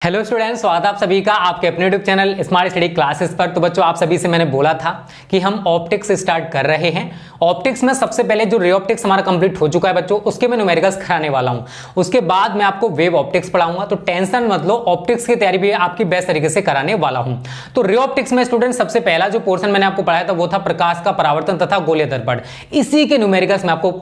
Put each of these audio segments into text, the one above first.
Hello students, स्वागत है आप सभी का आपके अपने YouTube channel smart study classes पर। तो बच्चों, आप सभी से मैंने बोला था कि हम ऑप्टिक्स स्टार्ट कर रहे हैं। ऑप्टिक्स में सबसे पहले जो रे ऑप्टिक्स हमारा कंप्लीट हो चुका है बच्चों, उसके मैं न्यूमेरिकल्स कराने वाला हूं। उसके बाद मैं आपको वेव ऑप्टिक्स पढ़ाऊंगा, तो टेंशन मत लो, ऑप्टिक्स की तैयारी भी आपकी बेस्ट तरीके से कराने वाला हूं। तो रे ऑप्टिक्स में स्टूडेंट सबसे पहला जो पोर्सन मैंने आपको पढ़ाया था वो था प्रकाश का परावर्तन तथा गोलीय दर्पण। इसी के न्यूमेरिकल्स मैं आपको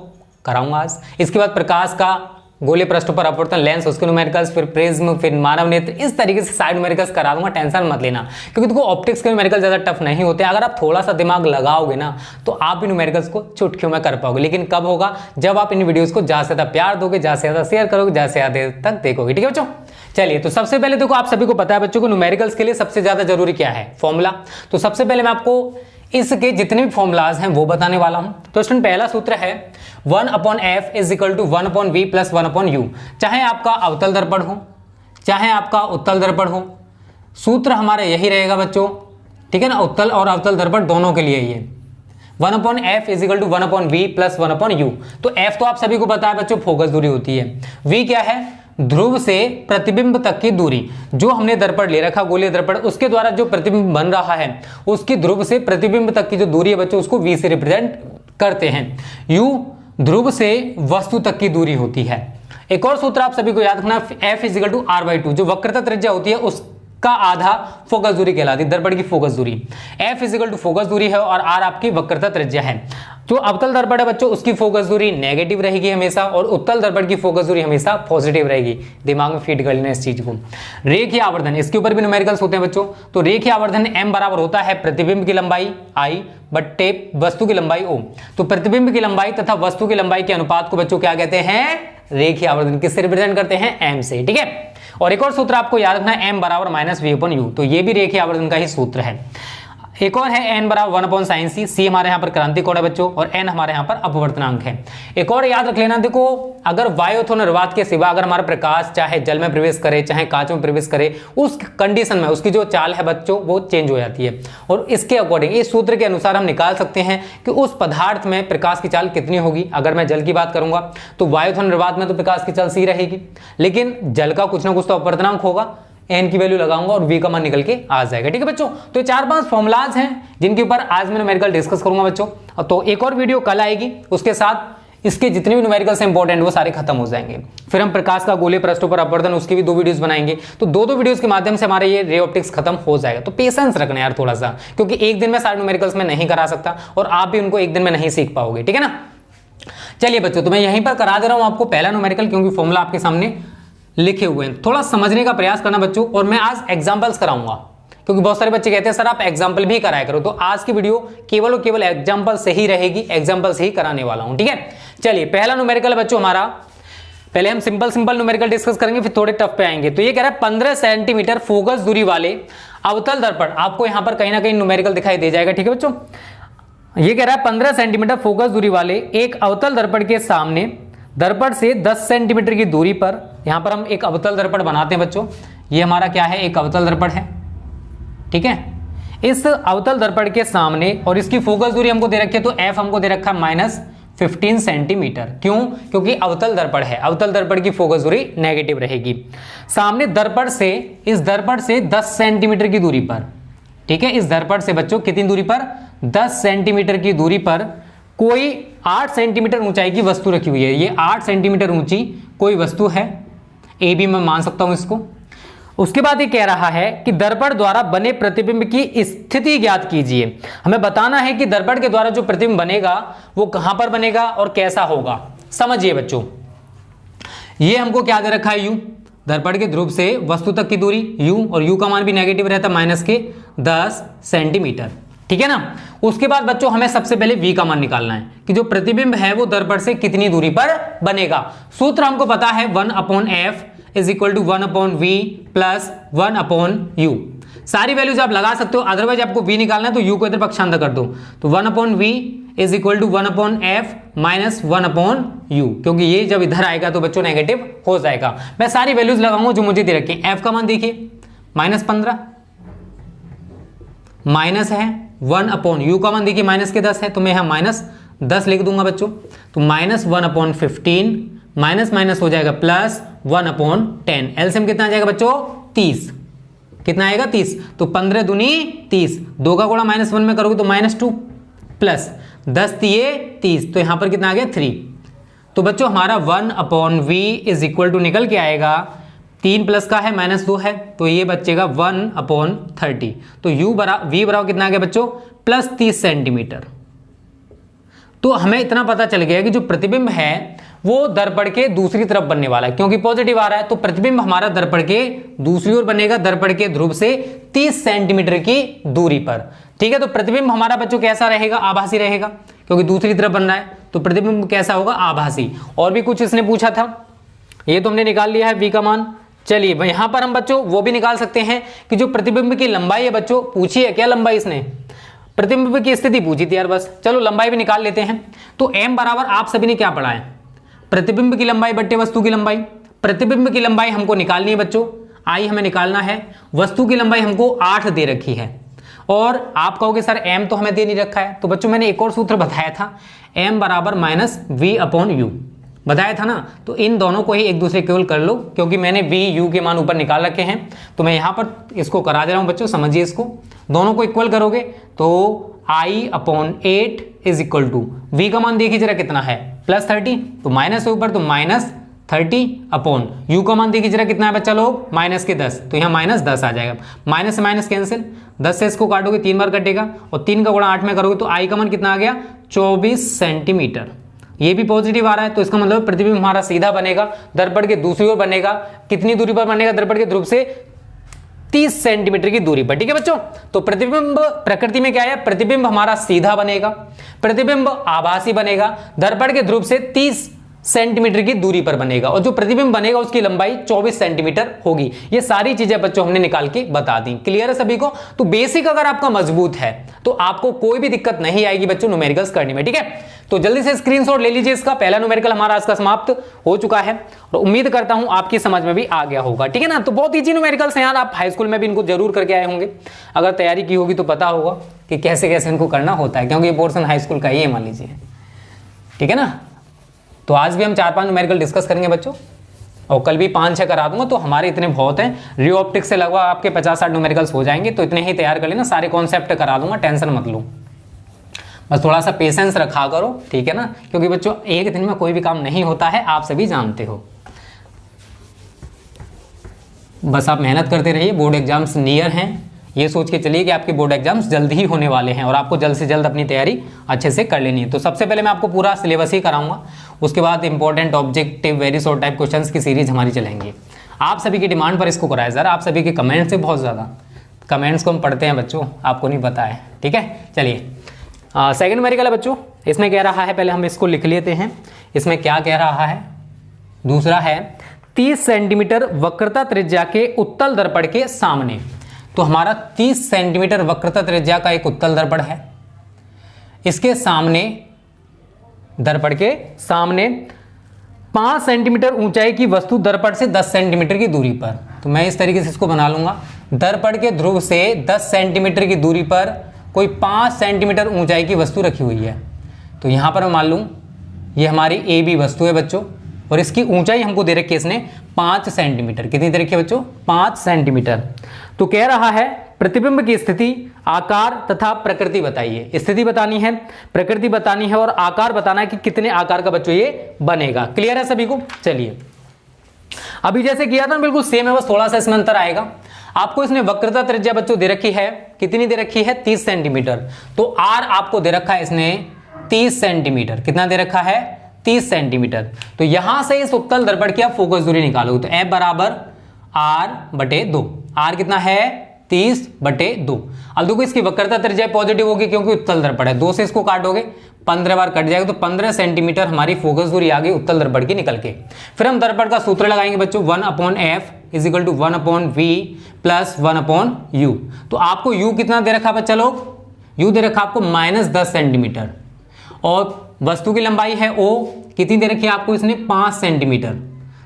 कराऊंगा आज। इसके बाद प्रकाश का गोलीय पृष्ठ पर अपवर्तन लेंस, उसके न्यूमेरिकल्स, फिर प्रिज्म, फिर मानव नेत्र, इस तरीके से साइड न्यूमेरिकल्स करा दूंगा। टेंशन मत लेना, क्योंकि देखो ऑप्टिक्स के न्यूमेरिकल ज्यादा टफ नहीं होते। अगर आप थोड़ा सा दिमाग लगाओगे ना तो आप भी न्यूमेरिकल्स को चुटकियों में कर पाओगे। लेकिन कब होगा? जब आप इन वीडियोस को ज्यादा से ज्यादा प्यार दोगे, ज्यादा से ज्यादा शेयर करोगे, ज्यादा से ज्यादा तक देखोगे। ठीक है बच्चों, चलिए। तो सबसे पहले देखो, आप सभी को पता है बच्चों को न्यूमेरिकल्स के लिए सबसे ज्यादा जरूरी क्या है? फॉर्मूला। तो सबसे पहले मैं आपको इसके जितने भी फॉर्मूलाज हैं वो बताने वाला हूं। तो स्टूडेंट, पहला सूत्र है 1/f is equal to 1/v plus 1/u। चाहे आपका अवतल दर्पण हो, चाहे आपका उत्तल दर्पण हो, सूत्र हमारा यही रहेगा बच्चों। ठीक है ना, उत्तल और अवतल दर्पण दोनों के लिए ये 1/f is equal to 1/v plus 1/u। तो f तो आप सभी को पता है बच्चों, फोकस दूरी होती है। v क्या है? ध्रुव से प्रतिबिंब तक की दूरी। जो हमने दर्पण ले रखा गोलीय दर्पण, उसके द्वारा जो प्रतिबिंब बन रहा है उसकी ध्रुव से प्रतिबिंब तक की जो दूरी है बच्चों, उसको v से रिप्रेजेंट करते हैं। u ध्रुव से वस्तु तक की दूरी होती है। एक और सूत्र आप सभी को याद रखना, f is equal to r/2। जो वक्रता त्रिज्या होती है उसका आधा फोकस दूरी कहलाती है, दर्पण की फोकस दूरी। f is equal to focus दूरी है और r आपकी वक्रता त्रिज्या है। जो अवतल दर्पण है बच्चों, उसकी फोकस दूरी नेगेटिव रहेगी हमेशा, और उत्तल दर्पण की फोकस दूरी हमेशा पॉजिटिव रहेगी। दिमाग में फीड कर लेना इस चीज को। रेखीय आवर्धन, इसके ऊपर भी न्यूमेरिकल्स होते हैं बच्चों। तो रेखीय आवर्धन m बराबर होता है प्रतिबिंब की लंबाई I बट्टे वस्तु की लंबाई O। तो प्रतिबिंब की लंबाई तथा वस्तु की लंबाई के अनुपात को बच्चों क्या कहते हैं? रेखीय आवर्धन। किससे रिप्रेजेंट करते हैं? m से। ठीक है। और एक और सूत्र आपको याद रखना है, m बराबर -v/u। तो ये भी रेखीय आवर्धन का ही सूत्र है। एक और है n बराबर 1/sin c। c हमारे यहाँ पर क्रांति कोण है बच्चों, और n हमारे यहाँ पर अपवर्तनांक है। एक और याद रख लेना, देखो अगर वायु अथवा निर्वात के सिवा अगर हमारा प्रकाश चाहे जल में प्रवेश करे चाहे कांच में प्रवेश करे, उस कंडीशन में उसकी जो चाल है बच्चों वो चेंज हो जाती है। और इसके अकॉर्डिंग, इस सूत्र के अनुसार हम निकाल सकते हैं कि उस पदार्थ में प्रकाश की चाल कितनी होगी। अगर मैं जल की बात करूंगा तो वायु अथवा निर्वात में तो प्रकाश की चाल c रहेगी, लेकिन जल का कुछ ना कुछ तो अपवर्तनांक होगा। n की वैल्यू लगाऊंगा और v का मान निकल के आ जाएगा। ठीक है बच्चों, तो 4-5 फॉर्मुलाज हैं जिनके ऊपर आज मैं न्यूमेरिकल डिस्कस करूंगा बच्चों। तो एक और वीडियो कल आएगी, उसके साथ इसके जितने भी न्यूमेरिकल्स इंपॉर्टेंट वो सारे खत्म हो जाएंगे। फिर हम प्रकाश का गोलीय पृष्ठों पर अपवर्तन, उसकी भी 2 वीडियोस बनाएंगे। तो 2 वीडियोस के माध्यम से हमारे ये रे ऑप्टिक्स खत्म हो जाएगा। तो पेशेंस रखना यार थोड़ा सा, क्योंकि एक दिन में सारे न्यूमेरिकल्स में नहीं करा सकता और आप भी उनको एक दिन में नहीं सीख पाओगे। ठीक है ना। चलिए बच्चों, तो मैं यहीं पर करा दे रहा हूं आपको पहला न्यूमेरिकल, क्योंकि फॉर्मूला आपके सामने लिखे हुए हैं। थोड़ा समझने का प्रयास करना बच्चों, और मैं आज एग्जांपल्स कराऊंगा, क्योंकि बहुत सारे बच्चे कहते हैं सर आप एग्जांपल भी कराया करो। तो आज की वीडियो केवल और केवल एग्जांपल से ही रहेगी, एग्जांपल से ही कराने वाला हूं। ठीक है। चलिए, पहला न्यूमेरिकल है बच्चों हमारा। पहले हम सिंपल न्यूमेरिकल डिस्कस करेंगे, फिर थोड़े टफ पे आएंगे। तो ये कह रहा है 15 सेंटीमीटर फोकस दूरी वाले अवतल दर्पण। आपको यहां पर कहीं ना कहीं न्यूमेरिकल दिखाई दे जाएगा। ठीक है बच्चों, ये कह रहा है 15 सेंटीमीटर फोकस दूरी वाले एक अवतल दर्पण के सामने दर्पण से 10 सेंटीमीटर की दूरी पर, यहां पर हम एक अवतल दर्पण बनाते हैं बच्चों। ये हमारा क्या है? एक अवतल दर्पण है। ठीक है। इस अवतल दर्पण के सामने, और इसकी फोकस दूरी हमको दे रखी है, तो f हमको दे रखा है -15 सेंटीमीटर। क्यों? क्योंकि अवतल दर्पण है, अवतल दर्पण की फोकस दूरी नेगेटिव रहेगी। सामने दर्पण से, इस दर्पण से 10 सेंटीमीटर की दूरी पर, ठीक है, इस दर्पण से बच्चों कितनी दूरी पर? 10 सेंटीमीटर की दूरी पर कोई 8 सेंटीमीटर ऊंचाई की वस्तु रखी हुई है। ये 8 सेंटीमीटर ऊंची कोई वस्तु है, ए बी मैं मान सकता हूं इसको। उसके बाद ये कह रहा है कि दर्पण द्वारा बने प्रतिबिंब की स्थिति ज्ञात कीजिए। हमें बताना है कि दर्पण के द्वारा जो प्रतिबिंब बनेगा वो कहां पर बनेगा और कैसा होगा। समझिए बच्चों, ये हमको क्या दे रखा है? u, दर्पण के ध्रुव से वस्तु तक की दूरी u, और u का मान भी नेगेटिव रहता है -10 सेंटीमीटर। ठीक है ना। उसके बाद बच्चों हमें सबसे पहले v का मान निकालना है कि जो प्रतिबिंब है वो दर्पण से कितनी दूरी पर बनेगा। सूत्र हमको पता है 1/f is equal to 1/v plus 1/u। सारी वैल्यूज आप लगा सकते हो, अदरवाइज आपको v निकालना है तो u को इधर पक्षांतर कर दो। तो 1/v is equal to 1/f minus 1/u, क्योंकि ये जब इधर आएगा तो बच्चों नेगेटिव हो जाएगा। मैं सारी वैल्यूज लगाऊंगा जो मुझे दे रखी है। f का मान देखिए -15 माइनस है 1/u का मान देखिए -10 है, तो मैं यहाँ -10 लिख दूंगा बच्चों। तो -1/15 माइनस माइनस हो जाएगा +1/10। एलसीएम कितना आ जाएगा बच्चों? 30, कितना आएगा 30, तो 15 दूनी 30, 2 का गुणा -1 में करोगे तो -2 प्लस 10 तिये 30, तो यहां पर कितना आ गया 3। तो बच्चों हमारा 1/v इज इक्वल टू निकल के आएगा, 3 प्लस का है -2 है, तो ये बचेगा 1/30। तो v बराबर कितना आ गया बच्चों, +30 सेंटीमीटर। तो हमें इतना पता चल गया कि जो प्रतिबिंब है वो दर्पण के दूसरी तरफ बनने वाला है, क्योंकि पॉजिटिव आ रहा है, तो प्रतिबिंब हमारा दर्पण के दूसरी ओर बनेगा, दर्पण के ध्रुव से 30 सेंटीमीटर की दूरी पर। ठीक है, तो प्रतिबिंब हमारा बच्चों कैसा रहेगा, आभासी रहेगा, क्योंकि दूसरी तरफ बन रहा है, तो प्रतिबिंब कैसा होगा, आभासी। और भी कुछ इसने पूछा था, ये तो हमने निकाल लिया है v का मान। चलिए यहां पर हम बच्चों वो भी निकाल सकते हैं कि जो प्रतिबिंब की लंबाई है, बच्चों पूछी है क्या लंबाई, इसने प्रतिबिंब की स्थिति पूछी थी यार, बस चलो लंबाई भी निकाल लेते हैं। तो m बराबर आप सभी ने क्या पढ़ा है, प्रतिबिंब की लंबाई बट्टे वस्तु की लंबाई। प्रतिबिंब की लंबाई हमको निकालनी है बच्चों, आई हमें निकालना है, वस्तु की लंबाई हमको 8 दे रखी है, और आप कहोगे सर m तो हमें दे नहीं रखा है, तो बच्चों मैंने एक और सूत्र बताया था, m बराबर -v/u बताया था ना, तो इन दोनों को ही एक दूसरे केवल कर लो, क्योंकि मैंने v u के मान ऊपर निकाल रखे हैं, तो मैं यहां पर इसको करा दे रहा हूं बच्चों, समझिए इसको, दोनों को इक्वल करोगे तो I/8 is equal to v का मान देखिए जरा कितना है, +30, तो माइनस है ऊपर, तो -30/u का मान देखिए जरा कितना है बच्चा लोग, -10, तो यहाँ -10 आ जाएगा, माइनस से माइनस कैंसिल, 10 से इसको काटोगे 3 बार कटेगा, और 3 का गुणा 8 में करोगे तो I का मान कितना आ गया, 24 सेंटीमीटर। ये भी पॉजिटिव आ रहा है, तो इसका मतलब प्रतिबिंब हमारा सीधा बनेगा, दर्पण के दूसरी ओर बनेगा, कितनी दूरी पर बनेगा, दर्पण के ध्रुव से 30 सेंटीमीटर की दूरी पर। ठीक है बच्चों, तो प्रतिबिंब प्रकृति में क्या है, प्रतिबिंब हमारा सीधा बनेगा, प्रतिबिंब आभासी बनेगा, दर्पण के ध्रुव से 30 सेंटीमीटर की दूरी पर बनेगा, और जो प्रतिबिंब बनेगा उसकी लंबाई 24 सेंटीमीटर होगी। ये सारी चीजें बच्चों हमने निकाल के बता दी। क्लियर है सभी को? तो बेसिक अगर आपका मजबूत है तो आपको कोई भी दिक्कत नहीं आएगी बच्चों न्यूमेरिकल्स करने में। ठीक है, तो जल्दी से स्क्रीनशॉट ले लीजिए इसका, पहला न्यूमेरिकल हमारा आज का समाप्त हो चुका है, और उम्मीद करता हूं आपकी समझ में भी आ गया होगा। ठीक है ना, तो बहुत ईजी न्यूमेरिकल्स हैं यार, आप हाई स्कूल में भी इनको जरूर करके आए होंगे, अगर तैयारी की होगी तो पता होगा कि कैसे कैसे इनको करना होता है, क्योंकि ये पोर्शन हाई स्कूल का ही है मान लीजिए। ठीक है ना, तो आज भी हम 4-5 न्यूमेरिकल डिस्कस करेंगे बच्चों, और कल भी 5-6 करा दूंगा, तो हमारे इतने बहुत हैं, रियो ऑप्टिक्स से लगभग आपके 50-60 न्यूमेरिकल्स हो जाएंगे, तो इतने ही तैयार कर लेना, सारे कॉन्सेप्ट करा दूंगा, टेंशन मत लो, बस थोड़ा सा पेशेंस रखा करो। ठीक है ना, क्योंकि बच्चों एक दिन में कोई भी काम नहीं होता है, आप सभी जानते हो, बस आप मेहनत करते रहिए। बोर्ड एग्जाम्स नियर हैं, ये सोच के चलिए कि आपके बोर्ड एग्जाम्स जल्द ही होने वाले हैं, और आपको जल्द से जल्द अपनी तैयारी अच्छे से कर लेनी है। तो सबसे पहले मैं आपको पूरा सिलेबस ही कराऊंगा, उसके बाद important objective very short type questions की सीरीज हमारी चलेंगी। आप सभी की डिमांड पर इसको कराया सर, आप सभी के कमेंट्स से, बहुत ज़्यादा कमेंट्स को हम पढ़ते हैं बच्चों, आपको नहीं पता है। ठीक है, चलिए सेकंड न्यूमेरिकल है बच्चों, इसमें कह रहा है, पहले हम इसको लिख लेते हैं, इसमें क्या कह रहा है। दूसरा है 30 सेंटीमीटर वक्रता त्रिज्या के उत्तल दर्पण के सामने। तो हमारा 30 सेंटीमीटर वक्रता त्रिज्या का एक उत्तल दर्पण है, इसके सामने, दर्पण के सामने 5 सेंटीमीटर ऊंचाई की वस्तु दर्पण से 10 सेंटीमीटर की दूरी पर। तो मैं इस तरीके से इसको बना लूंगा, दर्पण के ध्रुव से 10 सेंटीमीटर की दूरी पर कोई 5 सेंटीमीटर ऊंचाई की वस्तु रखी हुई है। तो यहां पर मैं मान लूं ये हमारी ए बी वस्तु है बच्चों, और इसकी ऊंचाई हमको दे रखी है इसने 5 सेंटीमीटर। कितनी दे रखी है बच्चों? 5 सेंटीमीटर। तो कह रहा है प्रतिबिंब की स्थिति, आकार तथा प्रकृति बताइए। स्थिति बतानी है, प्रकृति बतानी है, और आकार बताना है कि कितने आकार का बच्चों ये बनेगा। क्लियर है सभी को? चलिए अभी जैसे किया था बिल्कुल सेम है, बस थोड़ा सा इसमें अंतर आएगा। आपको इसने वक्रता त्रिज्या बच्चों दे रखी है, कितनी दे रखी है? 30 सेंटीमीटर। तो आर आपको दे रखा है इसने 30 सेंटीमीटर। कितना दे रखा है? 30 सेंटीमीटर। तो यहां से इस उत्तल दर्पण की आप फोकस दूरी निकालोगे, तो F बराबर R/2। R कितना है? 30/2। अब देखो इसकी वक्रता त्रिज्या पॉजिटिव होगी क्योंकि उत्तल दर्पण है, 2 से इसको काटोगे 15 बार कट जाएगा, तो 15 सेंटीमीटर हमारी फोकस दूरी आ गई उत्तल दर्पण की निकल के। फिर हम दर्पण का सूत्र लगाएंगे बच्चों, 1/f = 1/v + 1/u। तो आपको u कितना दे रखा बच्चा लोग? u दे रखा आपको -10 सेंटीमीटर, और वस्तु की लंबाई है o, कितनी दे रखी है आपको इसने? 5 सेंटीमीटर।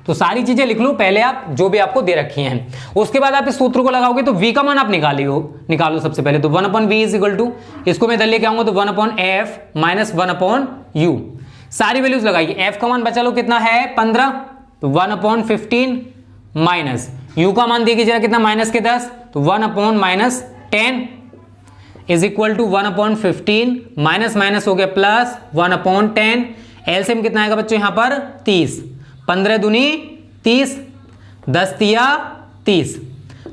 तो सारी चीजें लिख लो पहले आप, जो भी आपको दे रखी हैं। उसके बाद आप इस सूत्र को लगाओगे तो v का मान आप निकालो सबसे पहले। तो 1/v = इसको मैं इधर लेके आऊंगा, तो 1/f - 1/u। सारी वैल्यूज लगाइए। f का मान बचा लो कितना है? 15। तो 1/15 - u का मान देखिए जरा कितना, माइनस के 10, तो 1/-10 is equal to 1/15, minus minus हो गया प्लस 1/10। एलसीएम कितना आएगा बच्चों यहाँ पर 30, 15 दूनी 30, 10 तिया 30,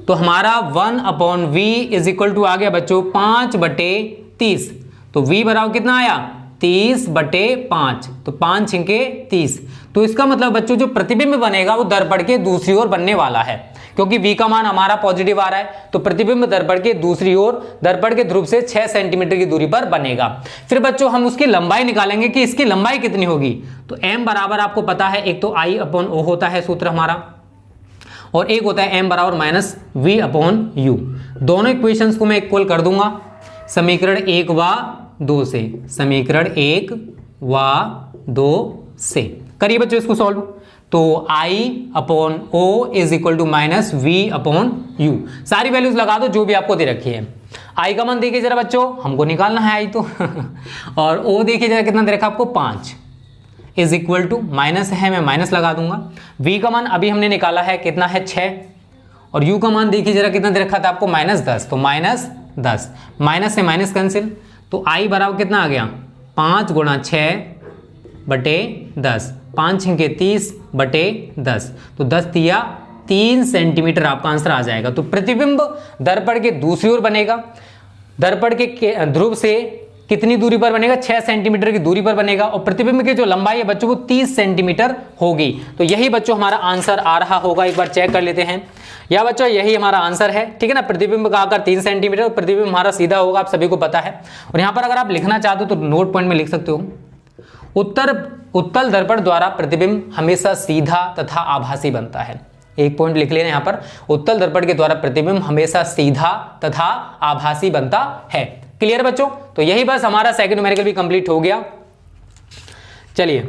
तो हमारा 1/v इज इक्वल टू आ गया बच्चों 5/30। तो v बराबर कितना आया 30/5, तो 5 छिंके 30। तो इसका मतलब बच्चों जो प्रतिबिंब बनेगा वो दर्पण के दूसरी ओर बनने वाला है, क्योंकि v का मान हमारा पॉजिटिव आ रहा है, तो प्रतिबिंब दर्पण के दूसरी ओर दर्पण के ध्रुव से 6 सेंटीमीटर की दूरी पर बनेगा। फिर बच्चों हम उसकी लंबाई निकालेंगे कि इसकी लंबाई कितनी होगी। तो m बराबर आपको पता है, एक तो I/O होता है सूत्र हमारा, और एक होता है m बराबर -v/u। दोनों इक्वेशंस को मैं इक्वल कर दूंगा समीकरण 1 व 2 से, समीकरण 1 व 2 से। करिए बच्चों इसको सॉल्व। तो I/O is equal to -v/u। सारी वैल्यूज लगा दो जो भी आपको दे रखी है। I का मान देखिए जरा बच्चों, हमको निकालना है I तो और O देखिए जरा कितना दे रखा आपको 5 इज इक्वल टू, माइनस है मैं माइनस लगा दूंगा। V का मान अभी हमने निकाला है कितना है 6, और U का मान देखिए जरा कितना दे रखा था आपको -10, तो -10, माइनस से माइनस कैंसिल, तो I बराबर कितना आ गया 5 × 6/10, 5 छिंके 30/10, तो 10 तिया 3 सेंटीमीटर आपका आंसर आ जाएगा। तो प्रतिबिंब दर्पण के दूसरी ओर बनेगा, दर्पण के ध्रुव से कितनी दूरी पर बनेगा 6 सेंटीमीटर की दूरी पर बनेगा, और प्रतिबिंब की जो लंबाई है बच्चों वो 30 सेंटीमीटर होगी। तो यही बच्चों हमारा आंसर आ रहा होगा, एक बार चेक कर लेते हैं। या बच्चों यही हमारा आंसर है, ठीक है ना। प्रतिबिंब का आकार 3 सेंटीमीटर, प्रतिबिंब हमारा सीधा होगा, आप सभी को पता है। और यहाँ पर अगर आप लिखना चाहते हो तो नोट पॉइंट में लिख सकते हो, उत्तल दर्पण द्वारा प्रतिबिंब हमेशा सीधा तथा आभासी बनता है। एक पॉइंट लिख लेना यहाँ पर, उत्तल दर्पण के द्वारा प्रतिबिंब हमेशा सीधा तथा आभासी बनता है। क्लियर बच्चों। तो यही बस हमारा सेकंड न्यूमेरिकल भी कंप्लीट हो गया। चलिए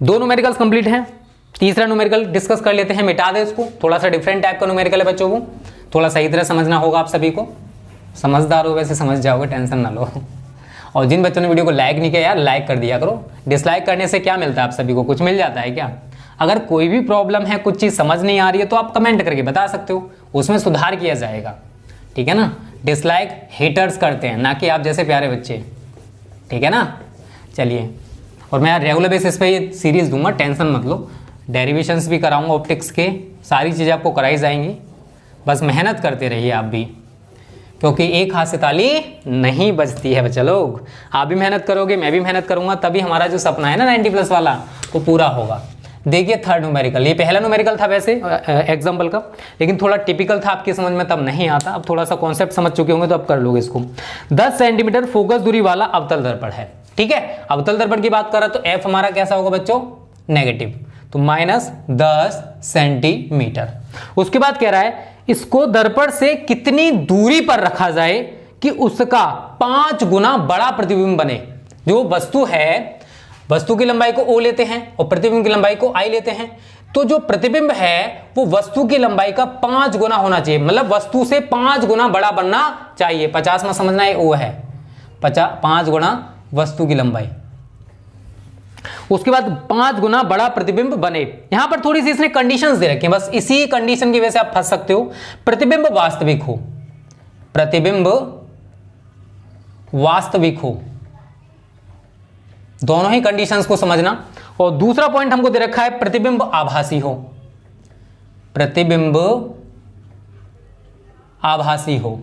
2 न्यूमेरिकल्स कंप्लीट हैं, तीसरा न्यूमेरिकल डिस्कस कर लेते हैं। मिटा दे इसको, थोड़ा सा डिफरेंट टाइप का न्यूमेरिकल है बच्चों, वो थोड़ा सही तरह समझना होगा आप सभी को। समझदार हो वैसे समझ जाओगे, टेंशन ना लो। और जिन बच्चों ने वीडियो को लाइक नहीं किया यार, लाइक कर दिया करो। डिसलाइक करने से क्या मिलता है आप सभी को, कुछ मिल जाता है क्या? अगर कोई भी प्रॉब्लम है, कुछ चीज़ समझ नहीं आ रही है, तो आप कमेंट करके बता सकते हो, उसमें सुधार किया जाएगा, ठीक है ना। डिसलाइक हेटर्स करते हैं, ना कि आप जैसे प्यारे बच्चे, ठीक है ना। चलिए, और मैं यार रेगुलर बेसिस पे ये सीरीज दूंगा, टेंशन मत लो। डेरिवेशंस भी कराऊंगा ऑप्टिक्स के, सारी चीज़ें आपको कराई जाएंगी, बस मेहनत करते रहिए आप भी, क्योंकि एक हाथ से ताली नहीं बजती है बच्चे लोग। आप भी मेहनत करोगे, मैं भी मेहनत करूंगा, तभी हमारा जो सपना है ना 90+ वाला, वो पूरा होगा। देखिए थर्ड न्यूमेरिकल, ये पहला न्यूमेरिकल था वैसे एग्जाम्पल का, लेकिन थोड़ा टिपिकल था, आपकी समझ में तब नहीं आता। अब थोड़ा सा कॉन्सेप्ट समझ चुके होंगे तो अब कर लोगे इसको। 10 सेंटीमीटर फोकस दूरी वाला अवतल दर्पण है, ठीक है। अवतल दर्पण की बात कर रहा तो एफ हमारा कैसा होगा बच्चों, नेगेटिव, तो -10 सेंटीमीटर। उसके बाद कह रहा है इसको दर्पण से कितनी दूरी पर रखा जाए कि उसका 5 गुना बड़ा प्रतिबिंब बने। जो वस्तु है, वस्तु की लंबाई को O लेते हैं और प्रतिबिंब की लंबाई को I लेते हैं, तो जो प्रतिबिंब है वो वस्तु की लंबाई का 5 गुना होना चाहिए, मतलब वस्तु से 5 गुना बड़ा बनना चाहिए। 50 में समझना है O है 5 गुना वस्तु की लंबाई। उसके बाद 5 गुना बड़ा प्रतिबिंब बने। यहां पर थोड़ी सी इसने कंडीशंस दे रखी हैं, बस इसी कंडीशन की वजह से आप फंस सकते हो। प्रतिबिंब वास्तविक हो, प्रतिबिंब वास्तविक हो, दोनों ही कंडीशंस को समझना। और दूसरा पॉइंट हमको दे रखा है प्रतिबिंब आभासी हो, प्रतिबिंब आभासी हो,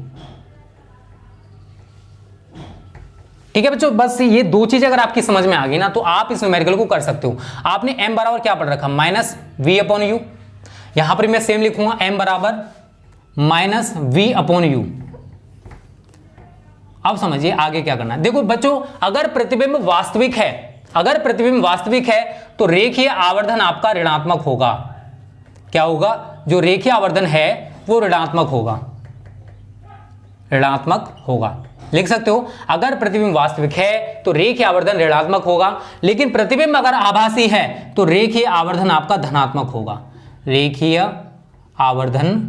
ठीक है बच्चों। बस ये 2 चीजें अगर आपकी समझ में आ गई ना, तो आप इस न्यूमेरिकल को कर सकते हो। आपने m बराबर क्या पढ़ रखा, -v/u। यहां पर मैं सेम लिखूंगा, m बराबर -v/u। अब समझिए आगे क्या करना है। देखो बच्चों, अगर प्रतिबिंब वास्तविक है, अगर प्रतिबिंब वास्तविक है तो रेखीय आवर्धन आपका ऋणात्मक होगा। क्या होगा, जो रेखीय आवर्धन है वो ऋणात्मक होगा, ऋणात्मक होगा। लिख सकते हो, अगर प्रतिबिंब वास्तविक है तो रेखीय आवर्धन ऋणात्मक होगा, लेकिन प्रतिबिंब अगर आभासी है तो रेखीय आवर्धन आपका धनात्मक होगा। रेखीय आवर्धन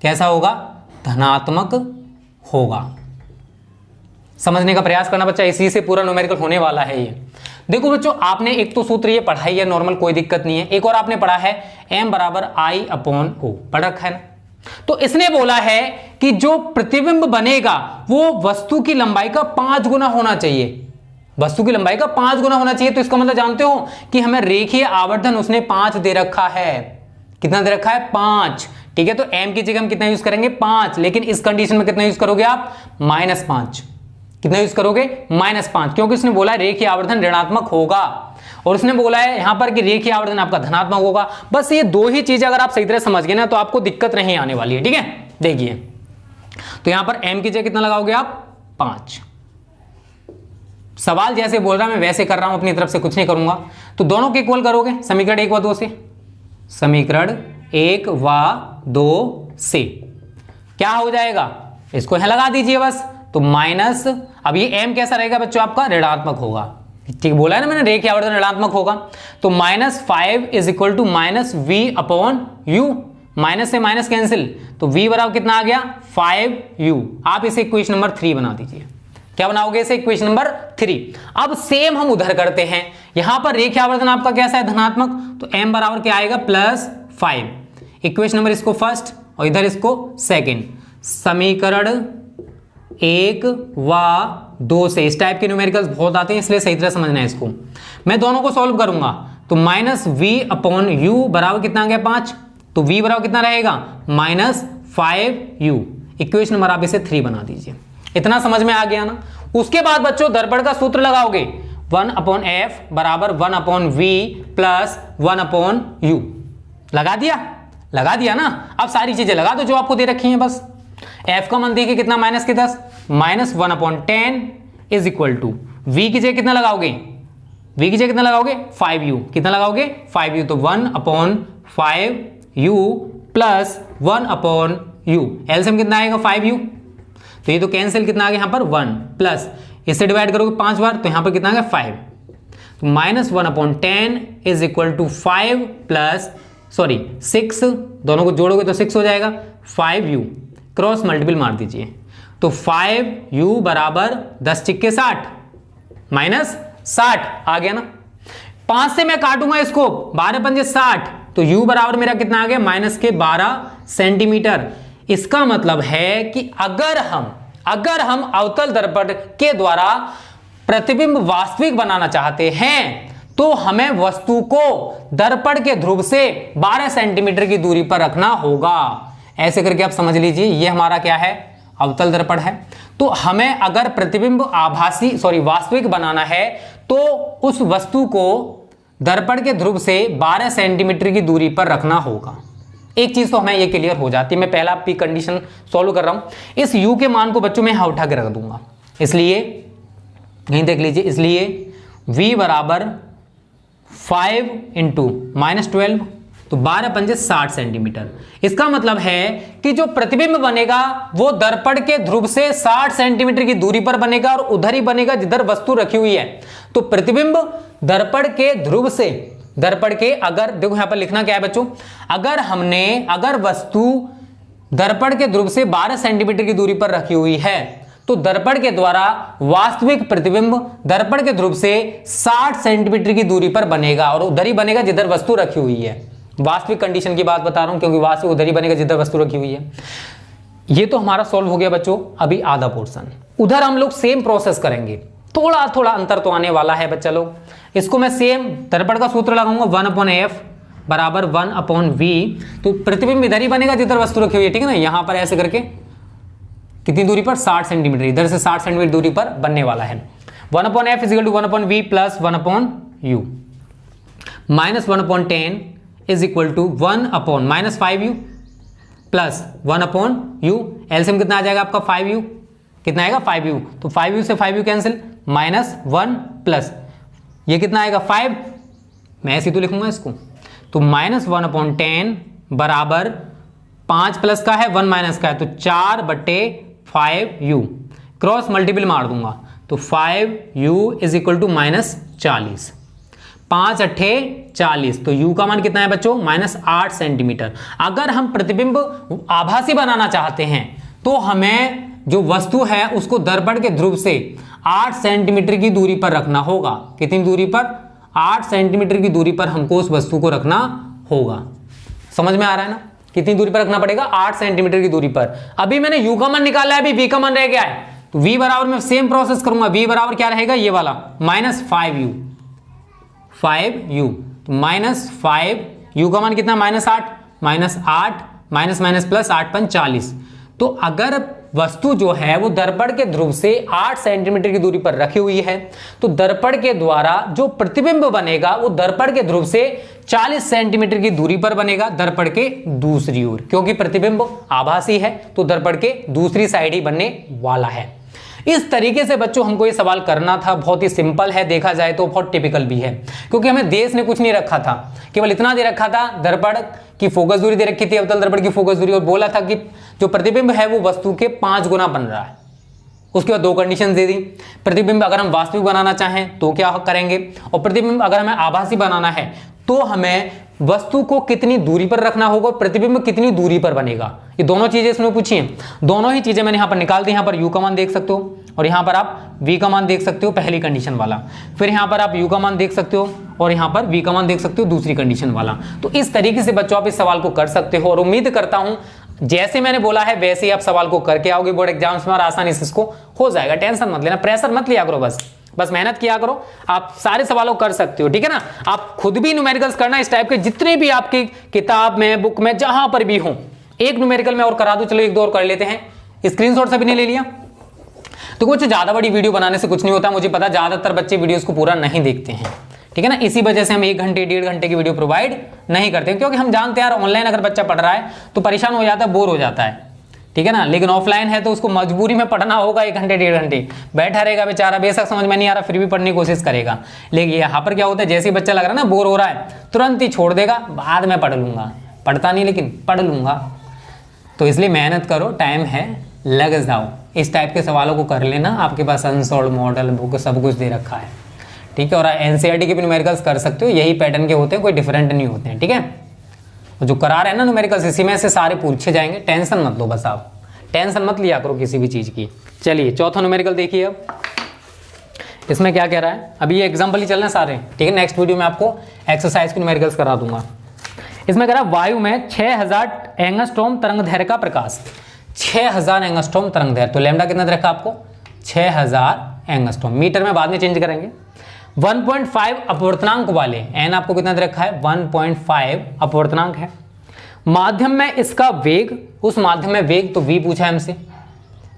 कैसा होगा, धनात्मक होगा। समझने का प्रयास करना बच्चा, इसी से पूरा न्यूमेरिकल होने वाला है ये। देखो बच्चों, आपने एक तो सूत्र ये पढ़ा ही है नॉर्मल, कोई दिक्कत नहीं है। एक और आपने पढ़ा है m बराबर I/O, पढ़ रखा है ना। तो इसने बोला है कि जो प्रतिबिंब बनेगा वो वस्तु की लंबाई का 5 गुना होना चाहिए, वस्तु की लंबाई का 5 गुना होना चाहिए। तो इसका मतलब जानते हो कि हमें रेखीय आवर्धन उसने 5 दे रखा है। कितना दे रखा है? 5। ठीक है, तो m की जगह हम कितना यूज करेंगे? 5। लेकिन इस कंडीशन में कितना यूज करोगे आप? -5। कितना यूज करोगे? -5, क्योंकि उसने बोला रेखीय आवर्धन ऋणात्मक होगा और उसने बोला है यहां पर कि रेखीय आवर्धन आपका धनात्मक होगा। बस ये दो ही चीजें अगर आप सही तरह समझ गए ना तो आपको दिक्कत नहीं आने वाली है। ठीक है, देखिए तो यहां पर m की जगह कितना लगाओगे आप? 5। सवाल जैसे बोल रहा है मैं वैसे कर रहा हूं, अपनी तरफ से कुछ नहीं करूंगा। तो दोनों के इक्वल करोगे, समीकरण 1 व 2 से, समीकरण 1 व 2 से क्या हो जाएगा? इसको यहां लगा दीजिए बस। तो माइनस, अब ये m कैसा रहेगा बच्चों? आपका ऋणात्मक होगा। ठीक बोला है ना मैंने, रेखीय आवर्धन ऋणात्मक होगा। तो -5 is equal to -v/u, minus से माइनस कैंसिल, तो v बराबर कितना आ गया? 5u। आप इसे इक्वेशन नंबर 3 बना दीजिए। क्या बनाओगे इसे? Equation number 3। अब सेम हम उधर करते हैं, यहां पर रेखीय आवर्धन आपका कैसा है? धनात्मक, तो m बराबर क्या आएगा? +5। इक्वेशन नंबर इसको फर्स्ट और इधर इसको सेकंड। समीकरण 1 व 2 से, इस टाइप के न्यूमेरिकल्स बहुत आते हैं इसलिए सही तरह समझना है इसको। मैं दोनों को सॉल्व करूंगा तो -v/u बराबर कितना आ गया? 5। तो v बराबर कितना रहेगा? -5u। इक्वेशन नंबर आप इसे 3 बना दीजिए। इतना समझ में आ गया ना। उसके बाद बच्चों दर्पण का सूत्र लगाओगे, 1/f बराबर 1/v प्लस 1/u। लगा दिया? लगा दिया ना। अब सारी चीजें लगा दो जो आपको दे रखी हैं बस। f का मान देखिए कितना? -10, -1/10 इज इक्वल टू v की जगह कितना लगाओगे? v की जगह कितना लगाओगे? 5u। कितना लगाओगे? 5u। तो 1/5u प्लस 1/u। एलसीएम कितना आएगा? 5u। तो ये तो कैंसिल, कितना आ गया यहाँ पर? 1 प्लस, इससे डिवाइड करोगे 5 बार तो यहाँ पर कितना आ गया? 5। तो -1/10 इज इक्वल टू 5 प्लस 6, दोनों को जोड़ोगे तो 6 हो जाएगा। 5u क्रॉस मल्टीपल मार दीजिए, तो 5u बराबर 10 × 60 -60 आ गया ना। 5 से मैं काटूंगा इसको, 12×5 = 60, तो u बराबर मेरा कितना आ गया? -12 सेंटीमीटर। इसका मतलब है कि अगर हम अवतल दर्पण के द्वारा प्रतिबिंब वास्तविक बनाना चाहते हैं तो हमें वस्तु को दर्पण के ध्रुव से 12 सेंटीमीटर की दूरी पर रखना होगा। ऐसे करके आप समझ लीजिए, ये हमारा क्या है? अवतल दर्पण है। तो हमें अगर प्रतिबिंब वास्तविक बनाना है तो उस वस्तु को दर्पण के ध्रुव से 12 सेंटीमीटर की दूरी पर रखना होगा। एक चीज तो हमें ये क्लियर हो जाती है। मैं पहला पी कंडीशन सॉल्व कर रहा हूं। इस u के मान को बच्चों में यहां उठा के रख दूंगा, इसलिए यहीं देख लीजिए, इसलिए v बराबर 5 × -12, तो 12×5 = 60 सेंटीमीटर। इसका मतलब है कि जो प्रतिबिंब बनेगा वो दर्पण के ध्रुव से 60 सेंटीमीटर की दूरी पर बनेगा और उधर ही बनेगा जिधर वस्तु रखी हुई है। तो प्रतिबिंब दर्पण के ध्रुव से, दर्पण के, अगर देखो यहां पर लिखना क्या है बच्चों, अगर वस्तु दर्पण के ध्रुव से 12 सेंटीमीटर की दूरी पर रखी हुई है तो दर्पण के द्वारा वास्तविक प्रतिबिंब दर्पण के ध्रुव से 60 सेंटीमीटर की दूरी पर बनेगा और उधर ही बनेगा जिधर वस्तु रखी हुई है। वास्तविक कंडीशन की बात बता रहा हूं क्योंकि वास्तविक उधर ही बनेगा जिधर वस्तु रखी हुई है। ये तो हमारा सॉल्व हो गया बच्चों। अभी आधा पोर्शन उधर हम लोग सेम प्रोसेस करेंगे, थोड़ा थोड़ा अंतर तो आने वाला है बच्चा लोग। इसको मैं सेम दर्पण का सूत्र लगाऊंगा, 1/f बराबर 1/v। तो प्रतिबिंब इधर ही बनेगा जिधर वस्तु रखी हुई है, ठीक है ना। यहां पर ऐसे करके कितनी दूरी पर? 60 सेंटीमीटर, इधर से 60 सेंटीमीटर दूरी पर बनने वाला है। 1/f is equal to 1/v plus 1/u। -1/10 is equal to 1/-5u plus 1/u। LCM कितना आ जाएगा आपका? 5u। कितना आएगा? 5u। तो 5u से 5u कैंसिल, -1 प्लस ये कितना आएगा? 5। मैं ऐसे तो लिखूंगा इसको, तो -1/10 बराबर 5 प्लस का है 1 माइनस का है, तो 4/5u क्रॉस मल्टीपल मार दूंगा, तो 5u इज इक्वल टू -40। 5×8 = 40, तो u का मान कितना है बच्चों? -8 सेंटीमीटर। अगर हम प्रतिबिंब आभासी बनाना चाहते हैं तो हमें जो वस्तु है उसको दर्पण के ध्रुव से 8 सेंटीमीटर की दूरी पर रखना होगा। कितनी दूरी पर? 8 सेंटीमीटर की दूरी पर हमको उस वस्तु को रखना होगा। समझ में आ रहा है ना? कितनी दूरी पर रखना पड़ेगा? 8 सेंटीमीटर की दूरी पर। अभी मैंने u का मान निकाला है, अभी v का मान रह गया है, तो v बराबर मैं सेम प्रोसेस करूंगा। v बराबर क्या रहेगा? ये वाला -5u, 5u, तो -5u का मान कितना? -8, -8 माइनस प्लस 8 × 40। तो अगर वस्तु जो है वो दर्पण के ध्रुव से 8 सेंटीमीटर की दूरी पर रखी हुई है तो दर्पण के द्वारा जो प्रतिबिंब बनेगा वो दर्पण के ध्रुव से 40 सेंटीमीटर की दूरी पर बनेगा, दर्पण के दूसरी ओर, क्योंकि प्रतिबिंब आभासी है तो दर्पण के दूसरी साइड ही बनने वाला है। इस तरीके से बच्चों हमको ये सवाल करना था। बहुत ही सिंपल है, देखा जाए तो बहुत टिपिकल भी है, क्योंकि हमें देश ने कुछ नहीं रखा था, केवल इतना दे रखा था, दर्पण की फोकस दूरी दे रखी थी, अवतल दर्पण की फोकस दूरी, और बोला था कि जो प्रतिबिंब है वो वस्तु के 5 गुना बन रहा है। उसके बाद 2 कंडीशन दे दी। प्रतिबिंब अगर हम वास्तविक बनाना चाहें तो क्या करेंगे, और प्रतिबिंब अगर हमें आभासी बनाना है तो हमें वस्तु को कितनी दूरी पर रखना होगा, प्रतिबिंब कितनी दूरी पर बनेगा। ये दोनों चीजें इसमें पूछी हैं। दोनों ही चीजें मैंने यहाँ पर निकाल दी। यहाँ पर u का मान देख सकते हो और यहाँ पर आप v का मान देख सकते हो, पहली कंडीशन वाला। फिर यहाँ पर आप u का मान देख सकते हो और यहाँ पर v का मान देख सकते हो, दूसरी कंडीशन वाला। तो इस तरीके से बच्चों आप इस सवाल को कर सकते हो, और उम्मीद करता हूँ जैसे मैंने बोला है वैसे ही आप सवाल को करके आओगे बोर्ड एग्जाम्स में और आसानी से इसको हो जाएगा। टेंशन मत लेना, प्रेशर मत लिया करो, बस मेहनत किया करो, आप सारे सवालों कर सकते हो, ठीक है ना। आप खुद भी न्यूमेरिकल्स करना, इस टाइप के जितने भी आपकी किताब में, बुक में, जहां पर भी हो। एक न्यूमेरिकल में और करा दो, चलो 1-2 और कर लेते हैं। स्क्रीनशॉट सभी ने ले लिया? तो कुछ ज्यादा बड़ी वीडियो बनाने से कुछ नहीं होता, मुझे पता ज्यादातर बच्चे वीडियोस को पूरा नहीं देखते हैं, ठीक है ना। इसी वजह से हम 1 घंटे 1.5 घंटे की वीडियो प्रोवाइड नहीं करते, क्योंकि हम जानते हैं यार ऑनलाइन अगर बच्चा पढ़ रहा है तो परेशान हो जाता है, बोर हो जाता है, ठीक है ना। लेकिन ऑफलाइन है तो उसको मजबूरी में पढ़ना होगा, 1 घंटे 1.5 घंटे बैठा रहेगा बेचारा, बेशक समझ में नहीं आ रहा फिर भी पढ़ने की कोशिश करेगा। लेकिन यहाँ पर क्या होता है, जैसे ही बच्चा लग रहा है ना बोर हो रहा है, तुरंत ही छोड़ देगा, बाद में पढ़ लूंगा, पढ़ता नहीं लेकिन पढ़ लूंगा। तो इसलिए मेहनत करो, टाइम है, लग जाओ। इस टाइप के सवालों को कर लेना, आपके पास अनसॉल्व्ड मॉडल बुक सब कुछ दे रखा है, ठीक है। और एनसीईआरटी के भी न्यूमेरिकल्स कर सकते हो, यही पैटर्न के होते हैं, कोई डिफरेंट नहीं होते हैं, ठीक है। जो करा रहे हैं ना न्यूमेरिकल्स, इसी में से सारे पूछे जाएंगे, टेंशन मत लो, बस आप टेंशन मत लिया करो किसी भी चीज की। चलिए चौथा न्यूमेरिकल देखिए। अब इसमें क्या कह रहा है, अभी ये एग्जांपल ही चल रहे हैं सारे, ठीक है। नेक्स्ट वीडियो में आपको एक्सरसाइज के न्यूमेरिकल्स करा दूंगा। इसमें कह रहा है वायु में 6000 एंगस्ट्रॉम तरंगदैर्घ्य का प्रकाश, 6000 एंगस्ट्रॉम तरंगदैर्घ्य, तो लैम्डा कितना दे रखा आपको? 6000 एंगस्ट्रॉम। मीटर में बाद में चेंज करेंगे। 1.5 अपवर्तनांक वाले, एन आपको कितना दे रखा है? 1.5 अपवर्तनांक है। माध्यम में इसका वेग, उस माध्यम में वेग, तो v पूछा है हमसे।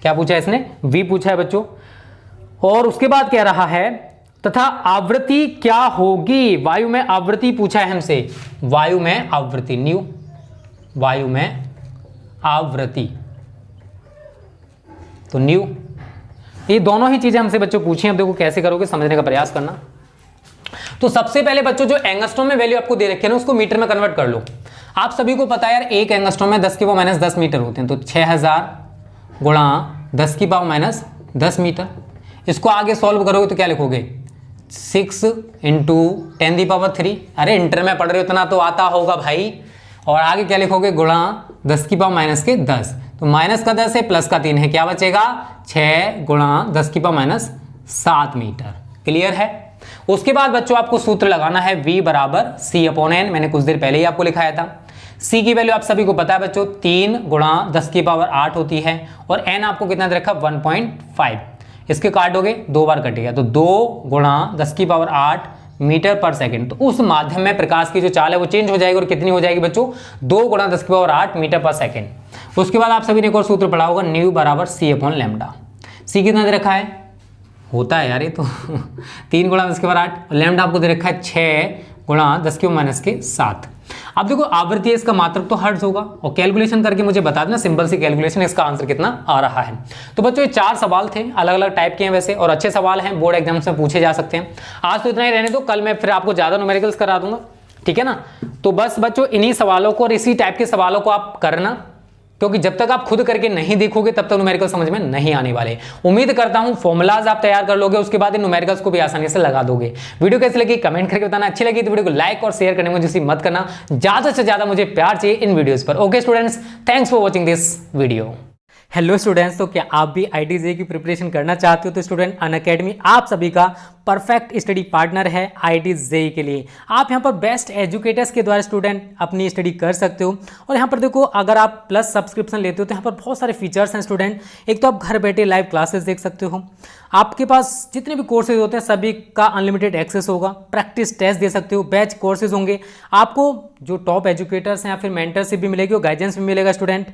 क्या पूछा है इसने? v पूछा है बच्चों। और उसके बाद कह रहा है तथा आवृत्ति क्या होगी, वायु में आवृत्ति पूछा है हमसे। वायु में आवृत्ति, न्यू, वायु में आवृत्ति, तो न्यू। ये दोनों ही चीजें हमसे बच्चों पूछी हैं। अब देखो कैसे करोगे, समझने का प्रयास करना। तो सबसे पहले बच्चों जो एंगस्ट्रॉम में वैल्यू आपको दे रखी है ना, उसको मीटर में कन्वर्ट कर लो। आप सभी को पता है यार, एक एंगस्ट्रॉम में 10⁻10 मीटर होते हैं, तो 6000 गुणा 10⁻10 मीटर। इसको आगे सॉल्व करोगे तो क्या लिखोगे? 6 × 10⁻3। अरे इंटर में पढ़ रहे हो, इतना तो आता होगा भाई। और आगे क्या लिखोगे? गुणा 10⁻10। तो माइनस का 10 है, प्लस का 3 है, क्या बचेगा? 6 × 10⁻7 मीटर। क्लियर है? उसके बाद बच्चों आपको सूत्र लगाना है v = c/n। मैंने कुछ देर पहले ही आपको लिखाया था। c की वैल्यू आप सभी को पता है बच्चों, 3 × 10⁸ होती है, और n आपको कितना दे रखा? 1.5। इसके काटोगे 2 बार कटेगा, तो 2 × 10⁸ मीटर पर सेकेंड। तो उस माध्यम में प्रकाश की जो चाल है वो चेंज हो जाएगी, और कितनी हो जाएगी बच्चों? 2 × 10⁸ मीटर पर सेकेंड। उसके बाद आप सभी ने एक और सूत्र पढ़ा होगा, न्यू = c/λ। c कितना दे रखा है? होता है यार ये तो 3 × 10⁸, लैम्डा आपको दे रखा है 6 × 10⁻7। अब देखो आवृत्ति है, इसका मात्रक तो हर्ट्ज होगा, और कैलकुलेशन करके मुझे बता देना, सिंपल सी कैलकुलेशन, इसका आंसर कितना आ रहा है। तो बच्चों ये 4 सवाल थे, अलग अलग टाइप के हैं वैसे, और अच्छे सवाल हैं, बोर्ड एग्जाम्स में पूछे जा सकते हैं। आज तो इतना ही रहने दो, कल मैं फिर आपको ज्यादा न्यूमेरिकल्स करा दूंगा, ठीक है ना। तो बस बच्चों इन्हीं सवालों को और इसी टाइप के सवालों को आप करना, क्योंकि जब तक आप खुद करके नहीं देखोगे तब तक न्यूमेरिकल समझ में नहीं आने वाले। उम्मीद करता हूं फॉर्मुलाज आप तैयार कर लोगे, उसके बाद इन न्यूमेरिकल्स को भी आसानी से लगा दोगे। वीडियो कैसी लगी कमेंट करके बताना, अच्छी लगी तो वीडियो को लाइक और शेयर करने में मुझे मत करना। ज्यादा से ज्यादा मुझे प्यार चाहिए इन वीडियोस पर। Okay students, thanks for watching this video. Hello students, तो क्या आप भी IIT-JEE की प्रिपरेशन करना चाहते हो? तो स्टूडेंट अनअकैडमी आप सभी का परफेक्ट स्टडी पार्टनर है IIT-JEE के लिए। आप यहां पर बेस्ट एजुकेटर्स के द्वारा स्टूडेंट अपनी स्टडी कर सकते हो। और यहां पर देखो, अगर आप प्लस सब्सक्रिप्शन लेते हो तो यहां पर बहुत सारे फीचर्स हैं स्टूडेंट। एक तो आप घर बैठे लाइव क्लासेस देख सकते हो, आपके पास जितने भी कोर्सेज होते हैं सभी का अनलिमिटेड एक्सेस होगा, प्रैक्टिस टेस्ट दे सकते हो, बैच कोर्सेज होंगे, आपको जो टॉप एजुकेटर्स हैं या फिर मेंटरशिप भी मिलेगी और गाइडेंस भी मिलेगा स्टूडेंट।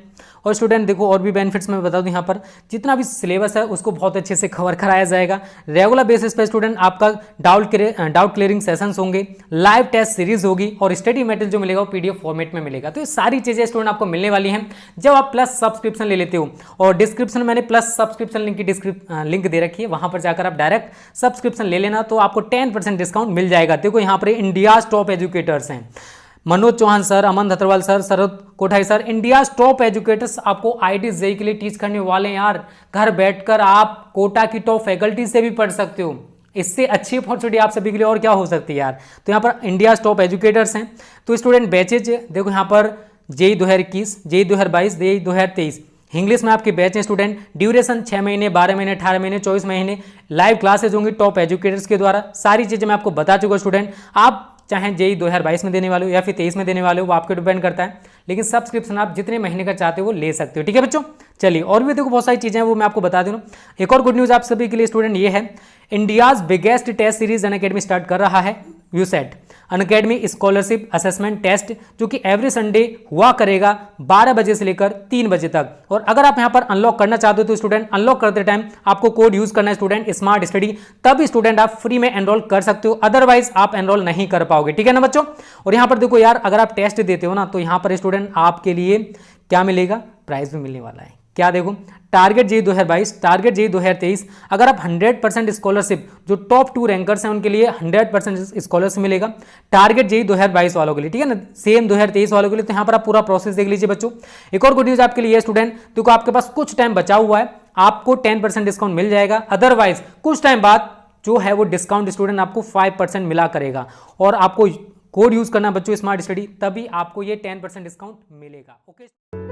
और स्टूडेंट देखो, और भी बेनिफिट्स मैं बता दूं, यहाँ पर जितना भी सिलेबस है उसको बहुत अच्छे से कवर कराया जाएगा। रेगुलर बेसिस पर स्टूडेंट आपका डाउट क्लियरिंग सेशंस होंगे, लाइव टेस्ट सीरीज होगी और स्टडी मटेरियल जो मिलेगा वो PDF फॉर्मेट में मिलेगा। तो ये सारी चीजें स्टूडेंट आपको मिलने वाली हैं जब आप प्लस सब्सक्रिप्शन ले लेते हो। और डिस्क्रिप्शन में मैंने प्लस सब्सक्रिप्शन लिंक की लिंक दे रखी है, वहां पर जाकर आप डायरेक्ट सब्सक्रिप्शन ले लेना तो आपको 10% डिस्काउंट मिल जाएगा। देखो यहाँ पर इंडिया टॉप एजुकेटर्स हैं, Manoj Chauhan sir, Aman Dhatarwal sir, Sharad Kothari sir, India top educators आपको IIT-JEE के लिए टीच करने वाले हैं यार। घर बैठकर आप कोटा की टॉप फैकल्टी से भी पढ़ सकते हो। इससे अच्छी अपॉर्चुनिटी आप सभी के लिए और क्या हो सकती है यार। तो यहाँ पर इंडिया टॉप एजुकेटर्स हैं। तो स्टूडेंट बैचेज देखो यहाँ पर JEE 2021, JEE 2022, JEE 2023 इंग्लिश में आपके बैच हैं स्टूडेंट। ड्यूरेशन 6 महीने, 12 महीने, 18 महीने, 24 महीने। लाइव क्लासेज होंगी टॉप एजुकेटर्स के द्वारा। सारी चीज़ें मैं आपको बता चुका हूँ स्टूडेंट। आप चाहे JEE 2022 में देने वाले हो या फिर 23 में देने वाले हो, वो आपके डिपेंड करता है, लेकिन सब्सक्रिप्शन आप जितने महीने का चाहते हो वो ले सकते हो। ठीक है बच्चों, चलिए और भी देखो बहुत सारी चीज़ें हैं वो मैं आपको बता दूँ। एक और गुड न्यूज़ आप सभी के लिए स्टूडेंट ये है, India's biggest test series Unacademy start कर रहा है, USAT Unacademy scholarship assessment test, जो कि एवरी संडे हुआ करेगा 12 बजे से लेकर 3 बजे तक। और अगर आप यहाँ पर अनलॉक करना चाहते हो तो स्टूडेंट अनलॉक करते टाइम आपको कोड यूज करना है स्टूडेंट स्मार्ट स्टडी, तब स्टूडेंट आप फ्री में एनरोल कर सकते हो, अदरवाइज आप एनरोल नहीं कर पाओगे। ठीक है ना बच्चों। और यहाँ पर देखो यार, अगर आप टेस्ट देते हो ना तो यहाँ पर स्टूडेंट आपके लिए क्या मिलेगा, प्राइज भी मिलने वाला है। क्या देखो, टारगेट JEE 2022, टारगेट JEE 2023, अगर आप 100% स्कॉलरशिप, जो टॉप 2 रैंकर्स हैं उनके लिए 100% स्कॉलरशिप मिलेगा, टारगेट JEE 2022 वालों के लिए, ठीक है ना, सेम 2023 वालों के लिए। तो यहाँ पर आप पूरा प्रोसेस देख लीजिए बच्चों। एक और गुड न्यूज आपके लिए स्टूडेंट, देखो आपके पास कुछ टाइम बचा हुआ है, आपको 10% डिस्काउंट मिल जाएगा, अदरवाइज कुछ टाइम बाद जो है वो डिस्काउंट स्टूडेंट आपको 5% मिला करेगा। और आपको कोड यूज करना बच्चों स्मार्ट स्टडी, तभी आपको ये 10% डिस्काउंट मिलेगा। ओके।